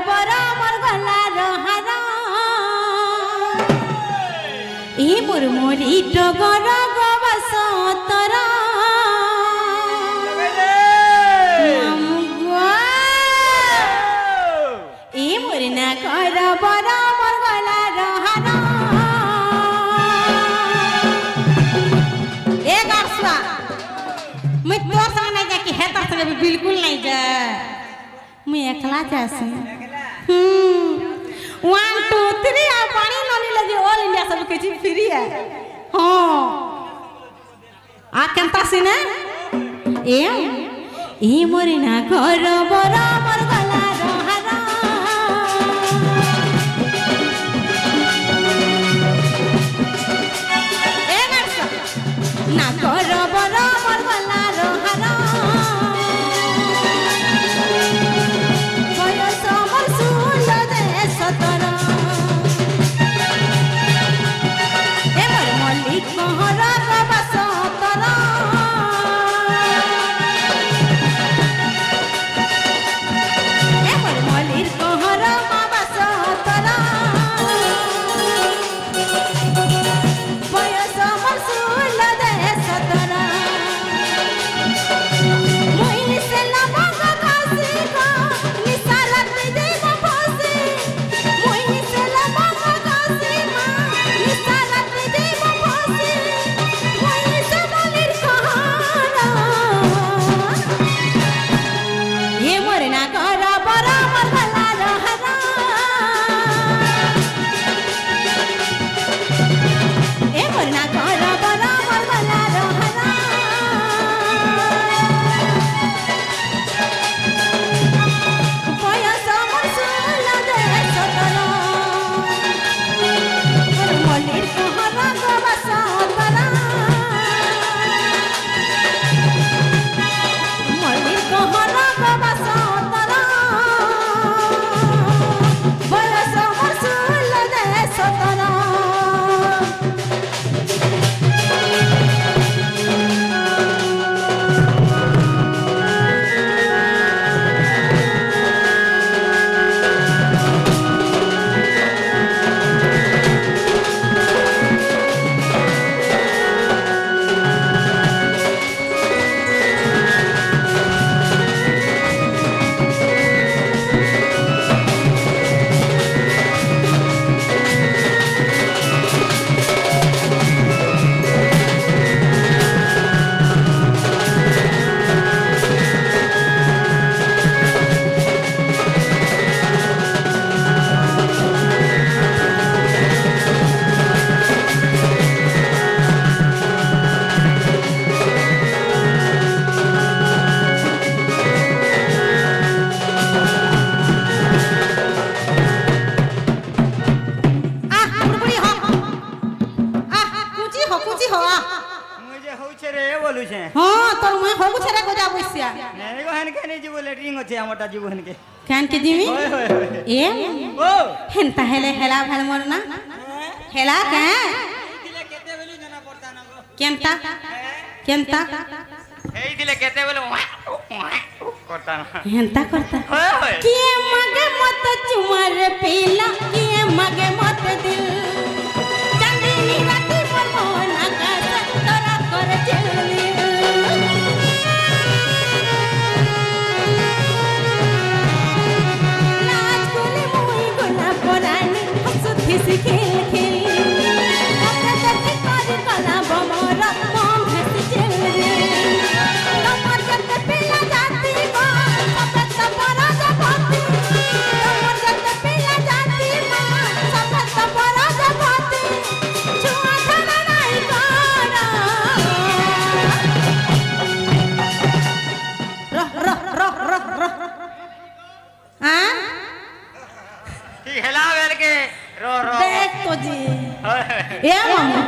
बरा मोर गला रहारा ए मोर मोरी टगर गबस तरा ए मोर ना कर बरा मोर गला रहारा ए गरसवा मैं तोर संग नहीं जा कि हेता संग बिल्कुल नहीं जा मैं एकला जासी 1 2 3 आ पानी ननी लगे ऑल इंडिया सब के चीज फ्री है हां आ केनता सिने ए मोरे ना घर बरा मोर गला रहारा ए गरसा ना घर बरा मोर गला रहारा कैन के जीवी ए ओ हेनता हेले हेला भाल मोरना हेला के दिले केते बेलु जना पड़ता ना गो केनता केनता एई दिले केते बेलु करता ना हेनता करता के मगे मत चुमर पीला के मगे मत दिल चंदनी राती पर मोहन आकाश तोरा कर चलनी किसी खेल खेल अपने करके कर कला बमरा मम हंस चल रे कमर करके पिला जाती मां सब तपरा जबाती कमर करके पिला जाती मां सब तपरा जबाती छुआ खाना नहीं करा रह हां ठीक हेला वेल के देख तो जी ए मामा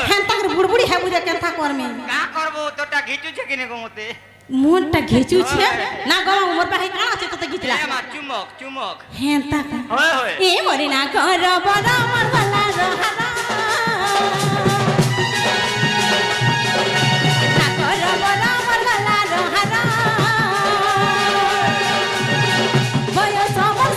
हेंता कर बुड़बुड़ी है बुझे केनता करमे का करबो तोटा घिचू छे किने गो मते मोनटा घिचू छे ना गो मोर पे काना छे तो घिचला ए मा चुमक चुमक हेंता होय होय ए मोरे ना कर बड़ा मर गला रहारा ना कर बड़ा मर गला रहारा बयस हमर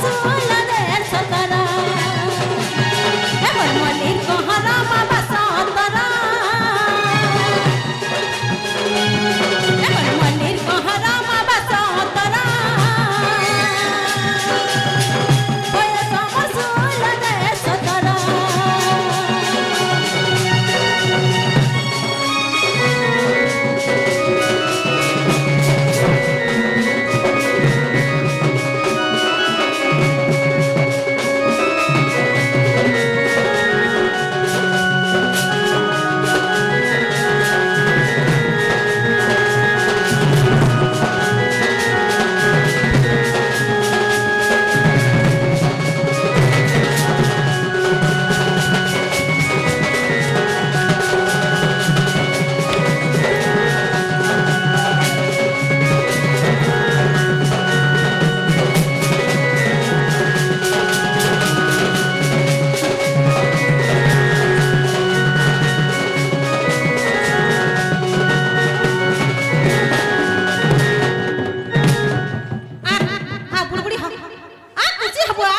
खुशी हबुआ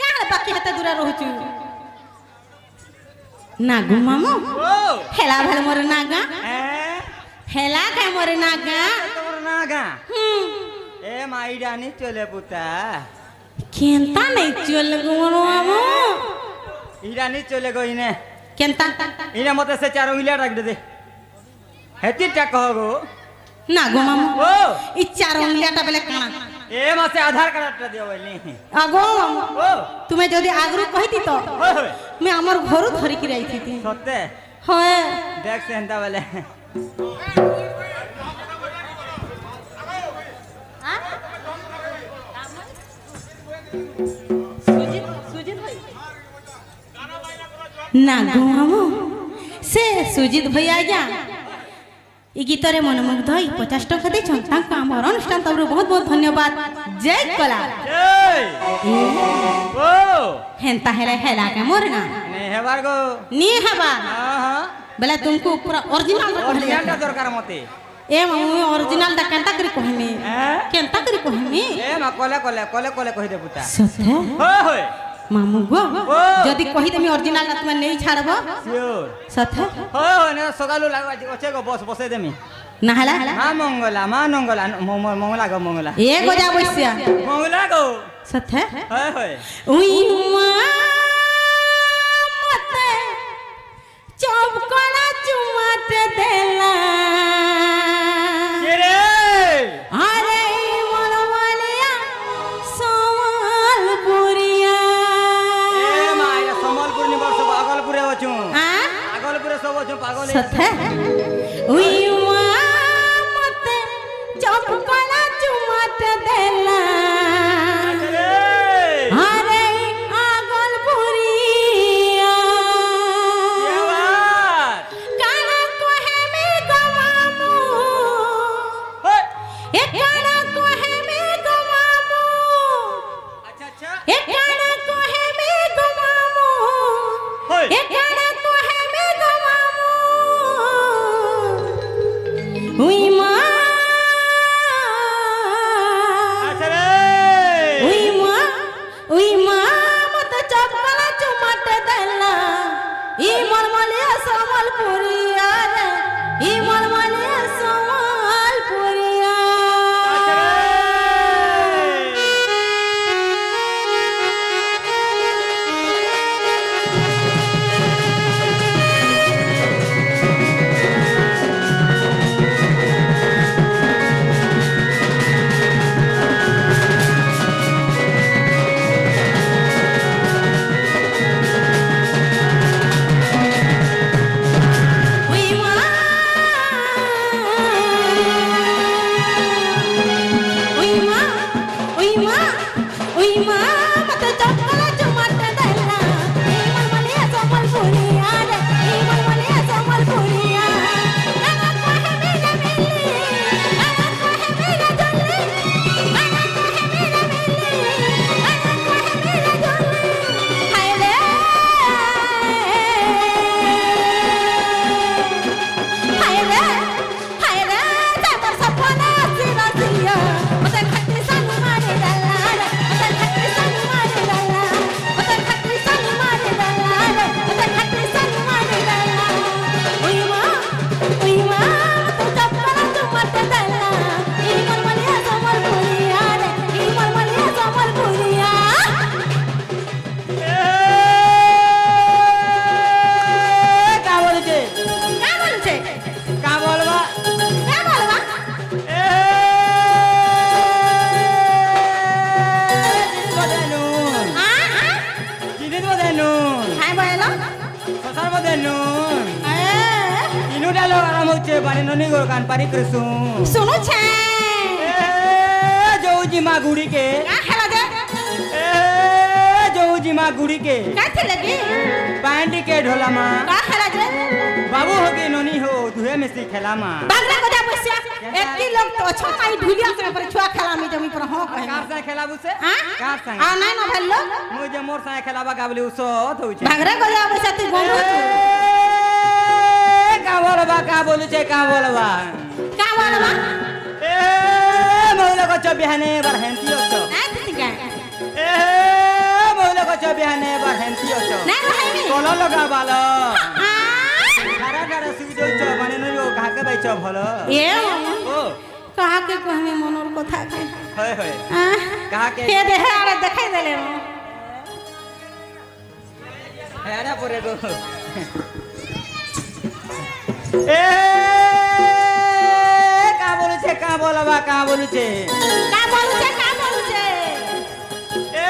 काहे बाकी हते दूर रहउछु नागु मामू हेला भल मोर नागा हेला के मोर नागा तोर नागा ए माई डानी चले पुता केंता नहीं चल गो मामू इरानी चले गो इने केंता इने मते से 4 उंगलियां रख दे हेती टा कहगो नागु मामू ई 4 उंगलियां टा बेले काना ए मासे आधार कार्ड टा दियो बोलनी आगो तुम्हें जदी आगरू कहिती तो मैं हमर घरु धरि कि रही थी सत्य होए देख से हंता वाले नागु मामू से सुजित भैया जा ई गीतरे मनमुग्ध 50 टका दे तांका हमर अनुष्ठान तबरु बहुत बहुत धन्यवाद जय कला जय ओ हेंता हेला के मोरना ने हेबार गो नी हबा हां बेला तुमको पूरा ओरिजिनल ओरिजिनल टा दरकार मते ए मम्मी ओरिजिनल दा केंता करी कहमी केंता करी कहमी ए मा कोले कहि दे पुता सथे होय मामू गो जदी कहि देमी ओरिजिनल ना तुम नहीं छाड़बो श्योर सथे हो ने सगालो लागवा ओचे गो बस देमी ना हला मां मंगला मंगला गो मंगला ए गोजा बसिया मंगला गो सथे होय उई मां मते चौबकड़ा चुमाट देला के रे अरे मनवालिया समलपुरिया ए माया समलपुर नि बस अगलपुरे होछु अगलपुरे सब होछु पागल सथे उई मां मते चौबकड़ा चुमाट देला अरे अगलपुरिया क्या बात काना कोहे में गवामू होय ए काना कोहे में गवामू अच्छा ए काना कोहे में गवामू होय ए काना कोहे में गवामू हुई मां अच्छा रे उई मां मत चपला चुमट देला ई मलमलिया समलपुरिया रे ई मलमलिया समलपुरिया उई मां उई मां मत चपला चुमट देला ई मलमलिया समलपुरिया रे ई मलमलिया समलपुरिया नाना कोहे मेरा मिली नाना कोहे मेरा जल्ली नाना कोहे मेरा मिली नाना कोहे मेरा जल्ली हाय रे तमर सपना सिरा सिया मते खट्टी सानू मारे डाला रे मते खट्टी सानू मारे डाला मते खट्टी सानू मारे डाला रे मते खट्टी सानू मारे डाला उई मां मते चपला चुमट देला ई मलमलिया समलपुरिया रे ई मलमलिया समलपुरिया का बोलछे का बोलछे का बोलबा का बोलबा ए बदेनु जिदित बदेनु हाय बोला ससार बदेनु ए इनु डालो आराम होचे बानी ननी गोर कान पारी करसु सुनो छे ए जोजी मा गुड़ी के का हेला दे ए जोजी मा गुड़ी के का थे लगी पैंट के ढोला मा का हेला दे बाबू हो के ननी हो दुहे में से खेला मा बागरा को जा बसिया एत्ती लोग तो अच्छा माई ढुलिया से पर छुआ खेला में जमी पर हो कहे कार से खेलाबू से हां कार से आ नहीं ना भेलो मुझे मोर से खेलाबा गाबली उसो होचे बागरा को जा बसिया तू गोंडो का बोलबा का बोलू छे का बोलबा का बोलबा ए मोला को च बिहाने बर हेंती हो ना ठीक है ଭଲ ଲଗା ବାଲ ସାରା ସାରା ସୁଇ ଦଉଛ ମାନେ ନଇ କାହାକେ বাইଛ ଭଲ ଏ ଓ କାହାକେ କହିମେ ମନର କଥା କେ হয় হয় কাহাকে কে দেহে আরে দেখাই দেলে হেরা পরে গো এ কা বলছে কা বলবা কা বলছে এ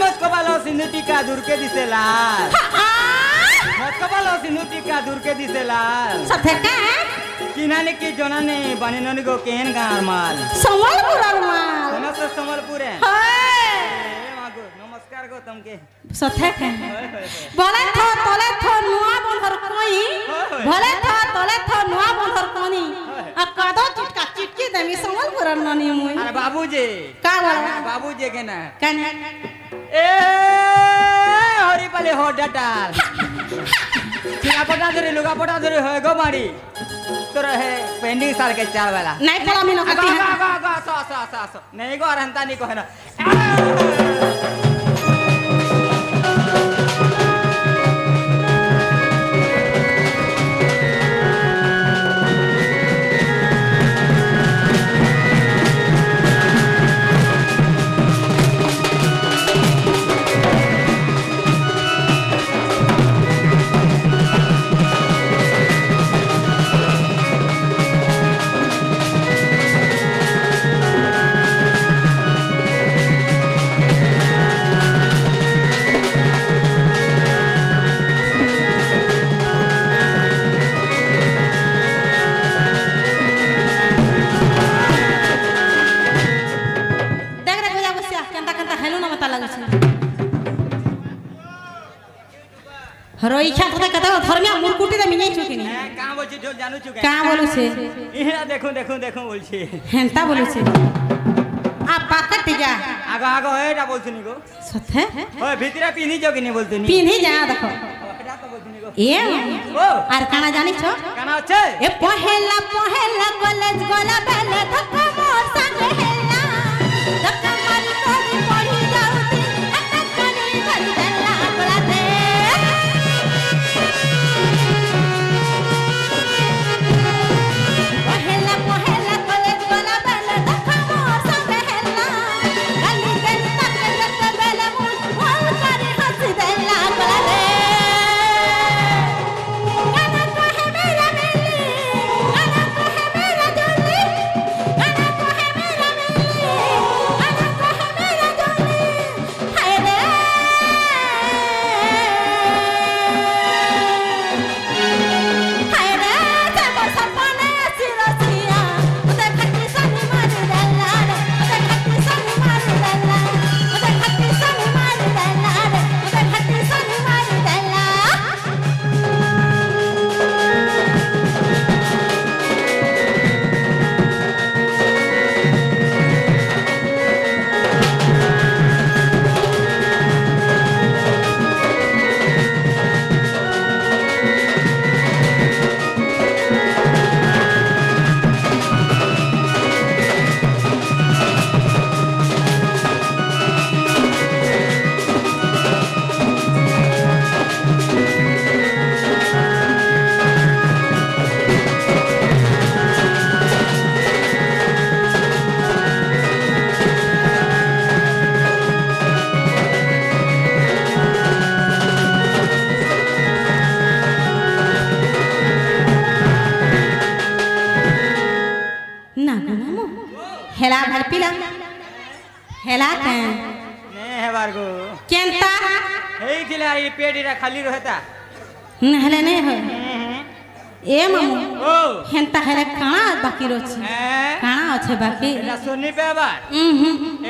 মস্কো বালো সিন্ধু টিকা দূর के दिसे लाल मस्को बालो सिंधु टीका दूर के दिसे लाल सथे का किनाने की जोनाने बने ननी को केहन गार माल संबलपुर माल समस्त संबलपुर है हाय मागो नमस्कार गो तुमके सथे का बोले थो तले थो नुआ बंधर कोई बोले थो तले थो नुआ बंधर कोनी आ कादो चिटका चिटकी देमी संबलपुर ननी मुई अरे बाबूजी का बोला बाबूजी के ना कने ए हरी पाले हो डटार चिरा पटा धरे लुगा पटा धरे हो गो मारी तोरा है पेंडिंग साल के चार वाला नहीं पड़ा मिनो कती है सो नहीं गो रहता नहीं को है ना रोई ख्या था कथा धर्मिया मुरकुटी दे मिनै छु किनी का बोलछि जो जानू छु का बोलु छे इहा देखो देखो देखो बोलछि हेंता बोलु छे आ पाकट जा आगो आगो एटा बोलछनी गो सथे ओए भीतरे पिनी जो किनी बोलतनी पिनी जा देखो एटा तो बोलछनी गो ए ओ आर काना जानि छ काना छै ए पहेला पहेला कॉलेज गोला बेले धक्का मोर संग हेला धक्का मारी कोनी पड़ी जाउती अटक कनी धरी देला गोला दे पहेला पहेला कॉलेज गोला बेले धक्का मोर संग हेला गली गली तक तक बेले मुझ भोल करी हंसी देला गोला दे गाना कहे मेरा मिली गाना कहे मेरा जोली गाना कहे मेरा मिली गाना कहे मेरा जोली हाय रे हाय रे जब सपने सिरसिया उते खट्टी सनी मारी देला रे उते खट्टी सनी मारी देला उते खट्टी सनी मारी देला रे उते खट्टी सनी मारी देला ना मामू हेला भर पिला हेला के ने है बारगो केंता हेई थिला ई पेडीरा खाली रहता नहले नहीं हो ए मामू ओ हेंता हेले काना बाकी रोची काना আছে বাকি এটা শুনি পেবার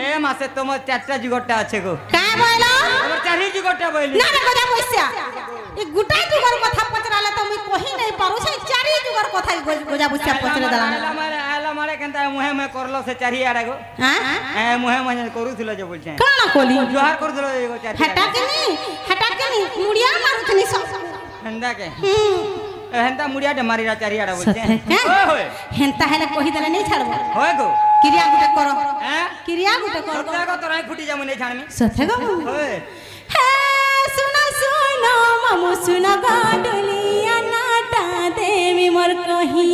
এ মাসে তোমার চারটা জুগরটা আছে গো का बोलो তোমার চারি জুগরটা বইলি ना ना गोजा पैसा ए गुटा जुगर कथा पचराले तो मैं कहि नहीं पारू से चारि जुगर कथा गोजा पैसा पचरे दला आला मारे केनता मुहे में करलो से चारि आडा गो हां ए मुहे में करूथिलो जे बोलछे काना कोली जोहार करथिलो एगो चारि हटा के नहीं मुड़िया मारुथनी सब हंदा के हेंता मुड़िया डे मारीरा चारि आडा बोलछे ओए होए हेंता हेले कहि देले नहीं छाड़बो होय गो क्रिया गुटे करो हैं क्रिया गुटे करो सत्या को तोरा फुटी जामु नहीं छाड़मी सथे गो होय हे सुनो सुनो मामू सुना गाडुलिया नाटा देवी मोर कही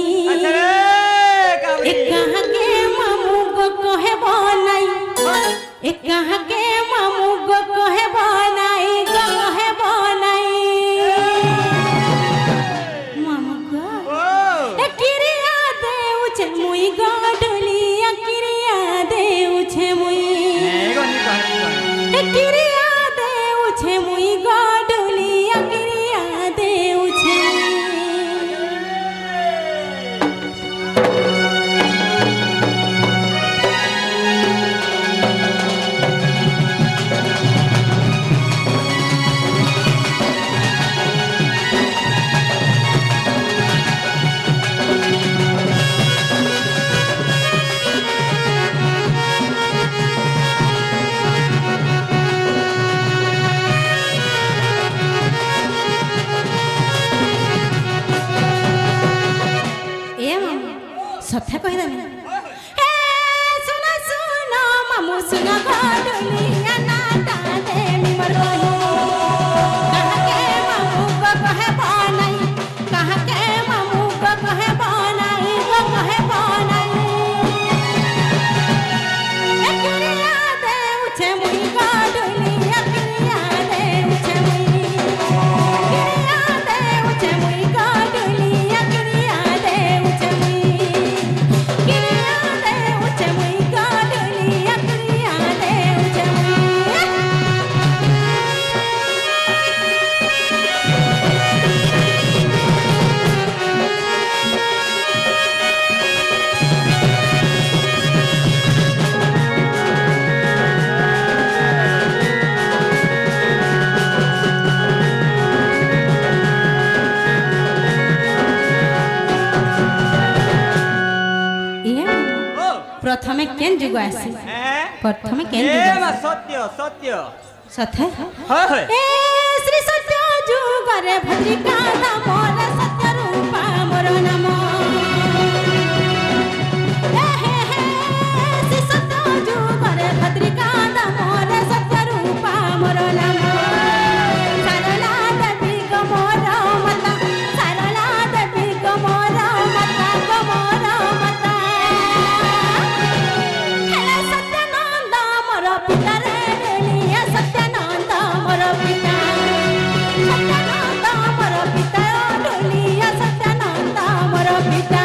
कहाँ के मामू गो कहे बनाई कहाँ के मामू गो कहे बनाई कहे बनाई मामू गो किरिया देउ छे मुई गाडुलिया किरिया देउ छे मुई किरिया देउ छे मुई गाडुलिया किरिया देउ छे सत्य कह दे हे सुना सुना मामू सुना गाडुलिया नाटा देवी मोर कही कहाँ के मामू गो कहे बनाई कहाँ के मामू गो कहे बनाई कहे बनाई किरिया देउ छे मुई गाडुलिया किरिया देउ छे मुई किरिया देउ छे मुई गाडुलिया किरिया देउ छे मुई किरिया देउ छे मुई गाडुलिया किरिया देउ छे मुई प्रथमे केन जुग आसी प्रथमे केन जुग सत्य सत्य सत्य हाय ए श्री सत्य जुग रे भद्रिका नाम रे सत्य रूपा मोर नाम हे श्री सत्य जुग रे भद्रिका नाम रे सत्य रूपा मोर नाम सरला देवी गो मोर माता सरला देवी गो मोर माता गो मोर माता हे सत्यानंद मोर पिता रे डुलिया सत्यानंद मोर पिता सत्यानंद मोर पिता डुलिया सत्यानंद मोर पिता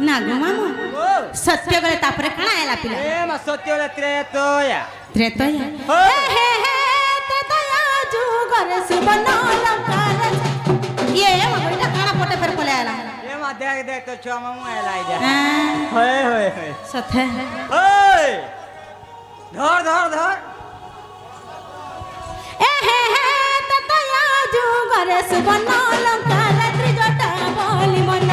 नागो मामू सत्य गले तापरे काना आला पिला सत्य त्रेतया त्रेतया हे त्रेतया जुगरे सुबर्ण अलंकार ये मगोटा काना पोटे फेर पले आला ये मा देख देख तो छो मामू आला इधर हां होय होय होय सत्य ओय धर धर धर हे त्रेतया जुगरे सुबर्ण अलंकार त्रिजटा बोली मन